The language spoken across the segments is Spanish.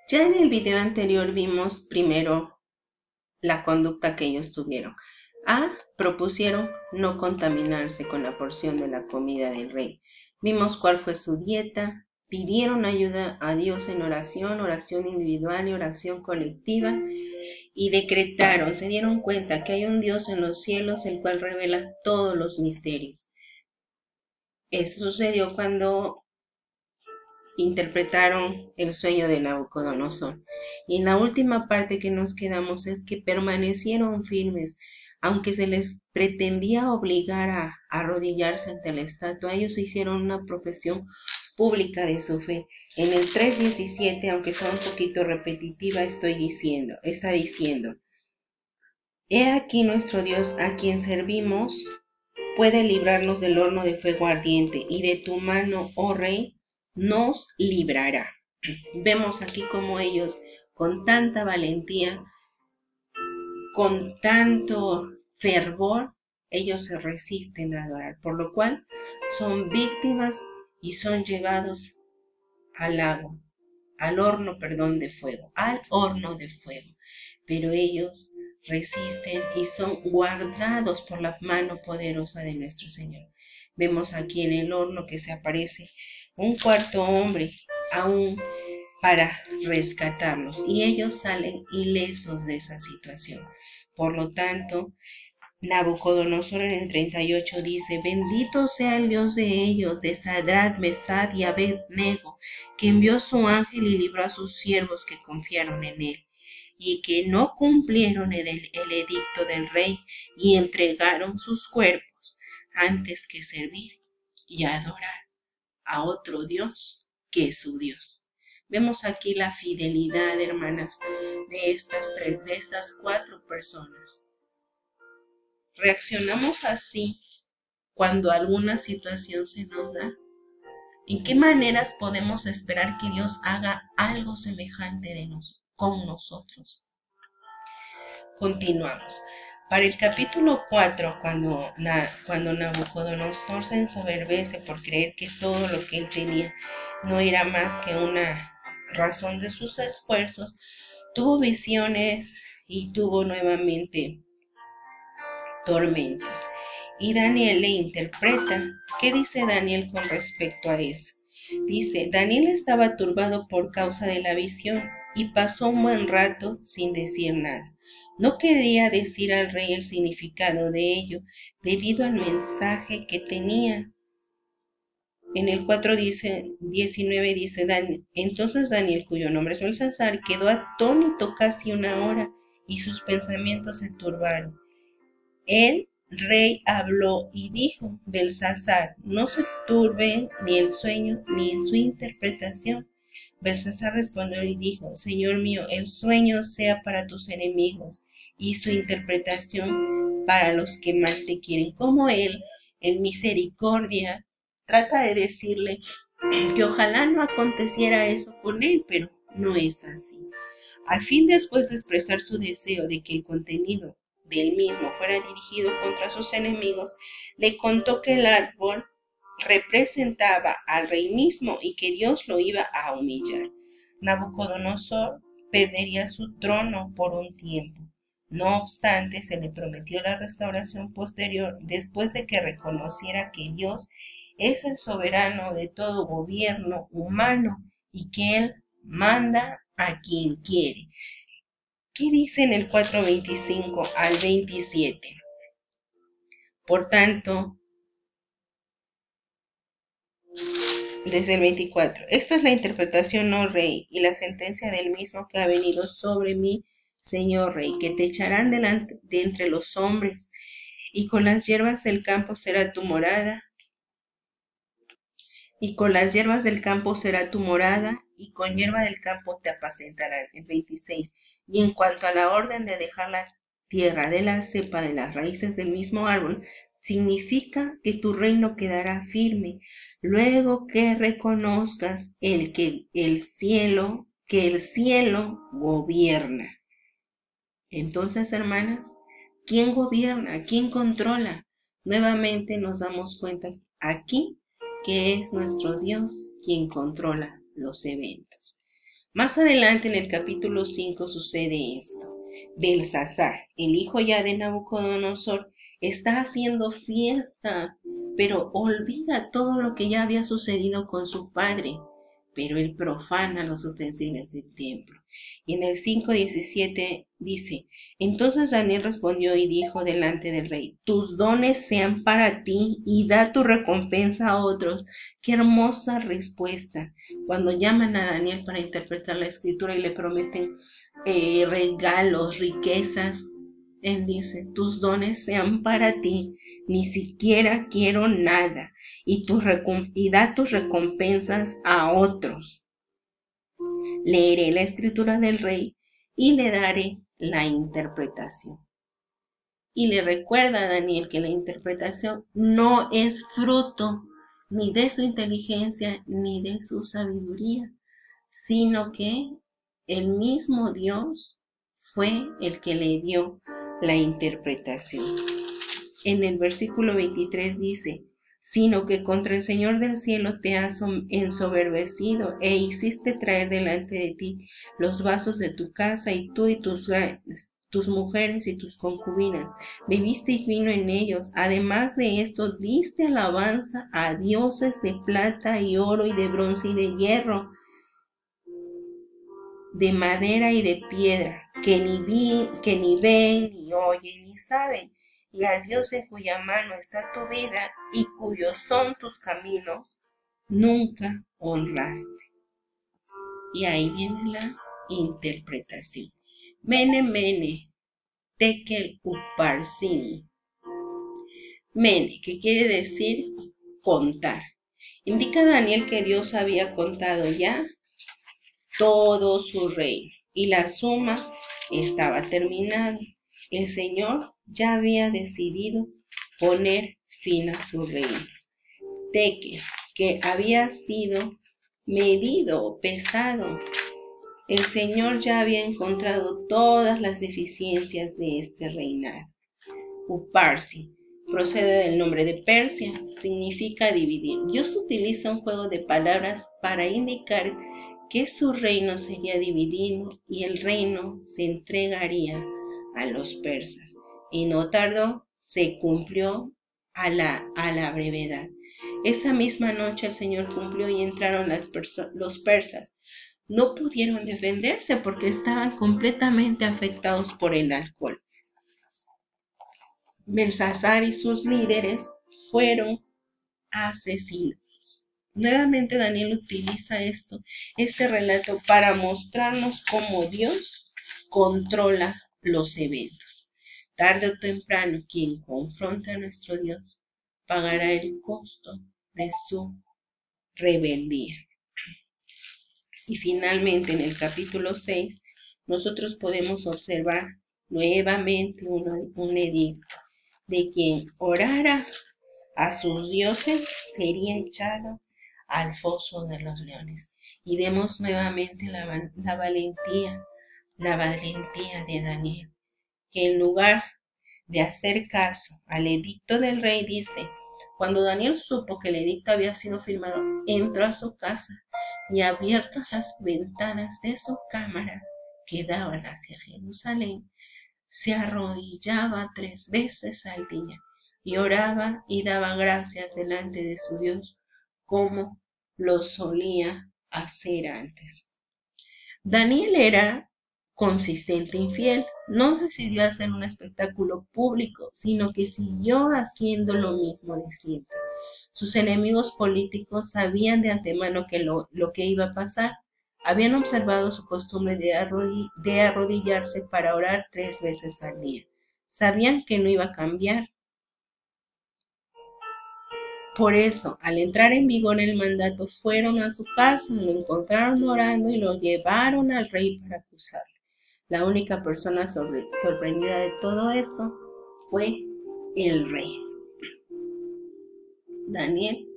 Ya en el video anterior vimos primero la conducta que ellos tuvieron. Propusieron no contaminarse con la porción de la comida del rey. Vimos cuál fue su dieta, pidieron ayuda a Dios en oración, oración individual y oración colectiva, y decretaron, se dieron cuenta que hay un Dios en los cielos el cual revela todos los misterios. Eso sucedió cuando interpretaron el sueño de Nabucodonosor. Y en la última parte que nos quedamos es que permanecieron firmes, aunque se les pretendía obligar a arrodillarse ante la estatua. Ellos hicieron una profesión pública de su fe. En el 3:17, aunque sea un poquito repetitiva, está diciendo: He aquí nuestro Dios a quien servimos puede librarnos del horno de fuego ardiente, y de tu mano, oh rey, nos librará. Vemos aquí como ellos, con tanta valentía, con tanto fervor, ellos se resisten a adorar, por lo cual son víctimas y son llevados al lago, al horno de fuego. Pero ellos resisten y son guardados por la mano poderosa de nuestro Señor. Vemos aquí en el horno que se aparece un cuarto hombre aún para rescatarlos, y ellos salen ilesos de esa situación. Por lo tanto, Nabucodonosor en el 38 dice: Bendito sea el Dios de ellos, de Sadrach, Mesach y Abed-nego, que envió su ángel y libró a sus siervos que confiaron en él, y que no cumplieron el edicto del rey, y entregaron sus cuerpos antes que servir y adorar a otro Dios que es su Dios. Vemos aquí la fidelidad, hermanas, de estas cuatro personas. ¿Reaccionamos así cuando alguna situación se nos da? ¿En qué maneras podemos esperar que Dios haga algo semejante con nosotros? Continuamos. Para el capítulo 4, cuando Nabucodonosor se ensoberbece por creer que todo lo que él tenía no era más que una razón de sus esfuerzos, tuvo visiones y tuvo nuevamente tormentos. Y Daniel le interpreta. ¿Qué dice Daniel con respecto a eso? Dice: Daniel estaba turbado por causa de la visión y pasó un buen rato sin decir nada. No quería decir al rey el significado de ello, debido al mensaje que tenía. En el 4:19 dice: entonces Daniel, cuyo nombre es Belsasar, quedó atónito casi una hora, y sus pensamientos se turbaron. El rey habló y dijo: Belsasar, no se turbe ni el sueño ni su interpretación. Belsasar respondió y dijo: Señor mío, el sueño sea para tus enemigos y su interpretación para los que mal te quieren. Como él, en misericordia, trata de decirle que ojalá no aconteciera eso con él, pero no es así. Al fin, después de expresar su deseo de que el contenido del mismo fuera dirigido contra sus enemigos, le contó que el árbol representaba al rey mismo y que Dios lo iba a humillar. Nabucodonosor perdería su trono por un tiempo. No obstante, se le prometió la restauración posterior después de que reconociera que Dios es el soberano de todo gobierno humano y que Él manda a quien quiere. ¿Qué dice en el 4:25 al 27? Por tanto, desde el 24, esta es la interpretación, oh rey, y la sentencia del mismo que ha venido sobre mí, señor rey, que te echarán delante de entre los hombres, y con las hierbas del campo será tu morada, y con las hierbas del campo será tu morada, y con hierba del campo te apacentarán. El 26. Y en cuanto a la orden de dejar la tierra de la cepa de las raíces del mismo árbol, significa que tu reino quedará firme, luego que reconozcas que el cielo gobierna. Entonces, hermanas, ¿quién gobierna? ¿Quién controla? Nuevamente nos damos cuenta aquí que es nuestro Dios quien controla los eventos. Más adelante en el capítulo 5 sucede esto. Belsasar, el hijo ya de Nabucodonosor, está haciendo fiesta, pero olvida todo lo que ya había sucedido con su padre. Pero él profana los utensilios del templo. Y en el 5:17 dice, entonces Daniel respondió y dijo delante del rey, tus dones sean para ti y da tu recompensa a otros. Qué hermosa respuesta. Cuando llaman a Daniel para interpretar la escritura y le prometen regalos, riquezas, él dice, tus dones sean para ti, ni siquiera quiero nada, y da tus recompensas a otros. Leeré la escritura del rey y le daré la interpretación. Y le recuerda a Daniel que la interpretación no es fruto ni de su inteligencia ni de su sabiduría, sino que el mismo Dios fue el que le dio la interpretación. En el versículo 23 dice, sino que contra el Señor del cielo te has ensoberbecido e hiciste traer delante de ti los vasos de tu casa y tú y tus mujeres y tus concubinas, bebisteis vino en ellos. Además de esto, diste alabanza a dioses de plata y oro y de bronce y de hierro, de madera y de piedra, que ni ven, ni oyen, ni saben, y al Dios en cuya mano está tu vida y cuyos son tus caminos, nunca honraste. Y ahí viene la interpretación. Mene, mene, tekel uparsin. Mene, que quiere decir contar. Indica Daniel que Dios había contado ya todo su reino y la suma estaba terminada. El Señor ya había decidido poner fin a su reino. Tekel, que había sido medido o pesado, el Señor ya había encontrado todas las deficiencias de este reinado. Uparsi procede del nombre de Persia, significa dividir. Dios utiliza un juego de palabras para indicar que su reino sería dividido y el reino se entregaría a los persas. Y no tardó, se cumplió a la brevedad. Esa misma noche el Señor cumplió y entraron los persas. No pudieron defenderse porque estaban completamente afectados por el alcohol. Belsasar y sus líderes fueron asesinados. Nuevamente Daniel utiliza este relato para mostrarnos cómo Dios controla los eventos. Tarde o temprano, quien confronta a nuestro Dios pagará el costo de su rebeldía. Y finalmente, en el capítulo 6, nosotros podemos observar nuevamente un edicto de quien orara a sus dioses sería echado al foso de los leones. Y vemos nuevamente la valentía de Daniel, que en lugar de hacer caso al edicto del rey, dice, cuando Daniel supo que el edicto había sido firmado, entró a su casa y abiertas las ventanas de su cámara que daban hacia Jerusalén, se arrodillaba 3 veces al día y oraba y daba gracias delante de su Dios como lo solía hacer antes. Daniel era consistente infiel, no decidió hacer un espectáculo público, sino que siguió haciendo lo mismo de siempre. Sus enemigos políticos sabían de antemano que lo que iba a pasar. Habían observado su costumbre de arrodillarse para orar 3 veces al día. Sabían que no iba a cambiar. Por eso, al entrar en vigor el mandato, fueron a su casa, lo encontraron orando y lo llevaron al rey para acusarle. La única persona sorprendida de todo esto fue el rey. Daniel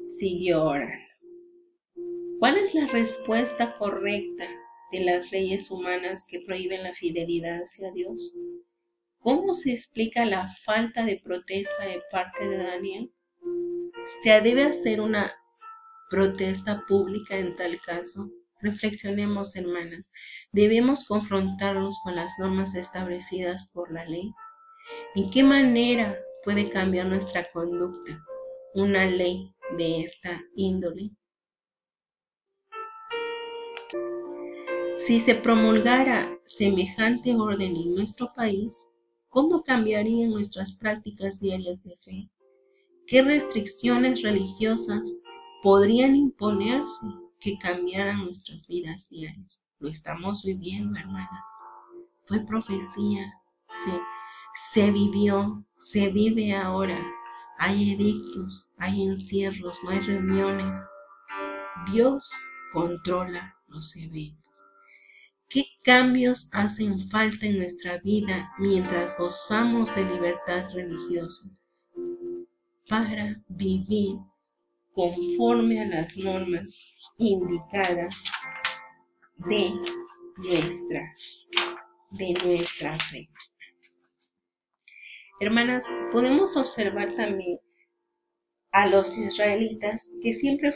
siguió orando. ¿Cuál es la respuesta correcta de las leyes humanas que prohíben la fidelidad hacia Dios? ¿Cómo se explica la falta de protesta de parte de Daniel? ¿Se debe hacer una protesta pública en tal caso? Reflexionemos, hermanas. ¿Debemos confrontarnos con las normas establecidas por la ley? ¿En qué manera puede cambiar nuestra conducta una ley de esta índole? Si se promulgara semejante orden en nuestro país, ¿cómo cambiarían nuestras prácticas diarias de fe? ¿Qué restricciones religiosas podrían imponerse que cambiaran nuestras vidas diarias? Lo estamos viviendo, hermanas. Fue profecía, se vivió, se vive ahora. Hay edictos, hay encierros, no hay reuniones. Dios controla los eventos. ¿Qué cambios hacen falta en nuestra vida mientras gozamos de libertad religiosa para vivir conforme a las normas indicadas de nuestra fe? Hermanas, podemos observar también a los israelitas que siempre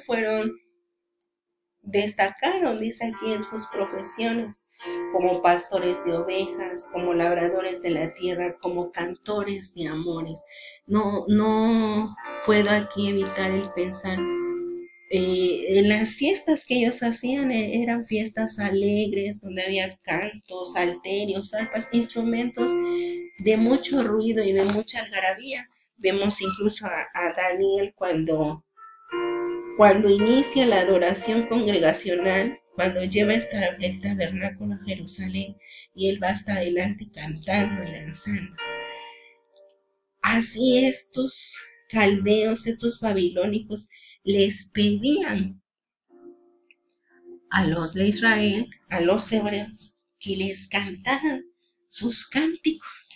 destacaron, dice aquí, en sus profesiones, como pastores de ovejas, como labradores de la tierra, como cantores de amores. No puedo aquí evitar el pensar en las fiestas que ellos hacían. Eran fiestas alegres, donde había cantos, salterios, arpas, instrumentos de mucho ruido y de mucha algarabía. Vemos incluso a Daniel cuando inicia la adoración congregacional, cuando lleva el tabernáculo a Jerusalén, y él va hasta adelante cantando y lanzando. Así estos caldeos, estos babilónicos, les pedían a los de Israel, a los hebreos, que les cantaran sus cánticos.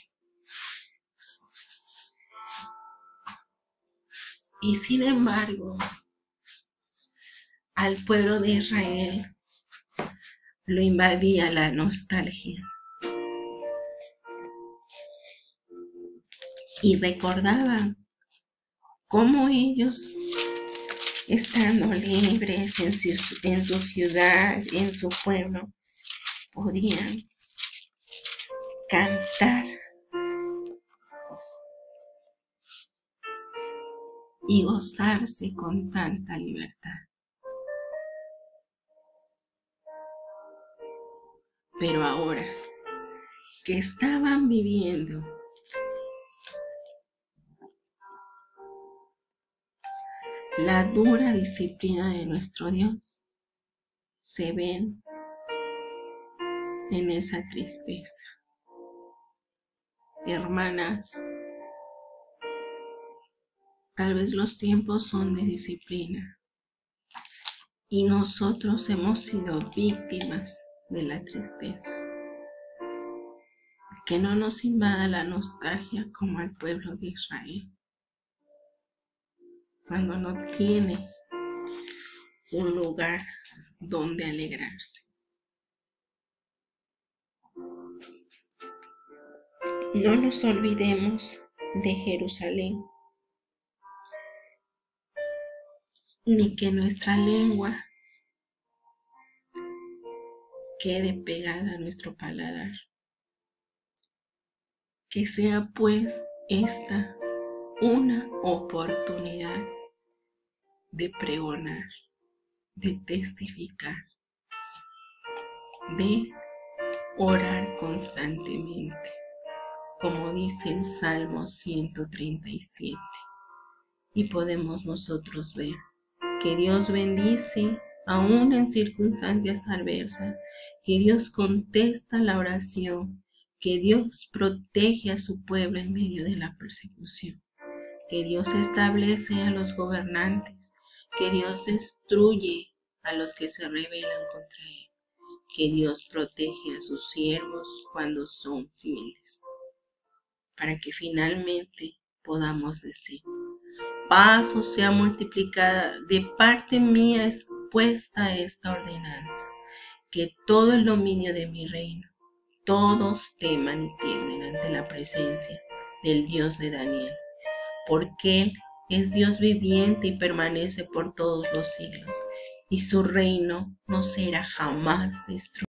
Y sin embargo, al pueblo de Israel lo invadía la nostalgia. Y recordaban cómo ellos, estando libres en su ciudad, en su pueblo, podían cantar y gozarse con tanta libertad. Pero ahora que estaban viviendo la dura disciplina de nuestro Dios, se ven en esa tristeza. Hermanas, tal vez los tiempos son de disciplina y nosotros hemos sido víctimas de la tristeza. Que no nos invada la nostalgia como al pueblo de Israel, cuando no tiene un lugar donde alegrarse. No nos olvidemos de Jerusalén, ni que nuestra lengua quede pegada a nuestro paladar. Que sea pues esta una oportunidad de pregonar, de testificar, de orar constantemente, como dice el Salmo 137. Y podemos nosotros ver que Dios bendice aún en circunstancias adversas, que Dios contesta la oración, que Dios protege a su pueblo en medio de la persecución, que Dios establece a los gobernantes, que Dios destruye a los que se rebelan contra Él, que Dios protege a sus siervos cuando son fieles, para que finalmente podamos decir: paz o sea multiplicada, de parte mía es puesta esta ordenanza, que todo el dominio de mi reino, todos teman y tiemblen ante la presencia del Dios de Daniel, porque Él es Dios viviente y permanece por todos los siglos, y su reino no será jamás destruido.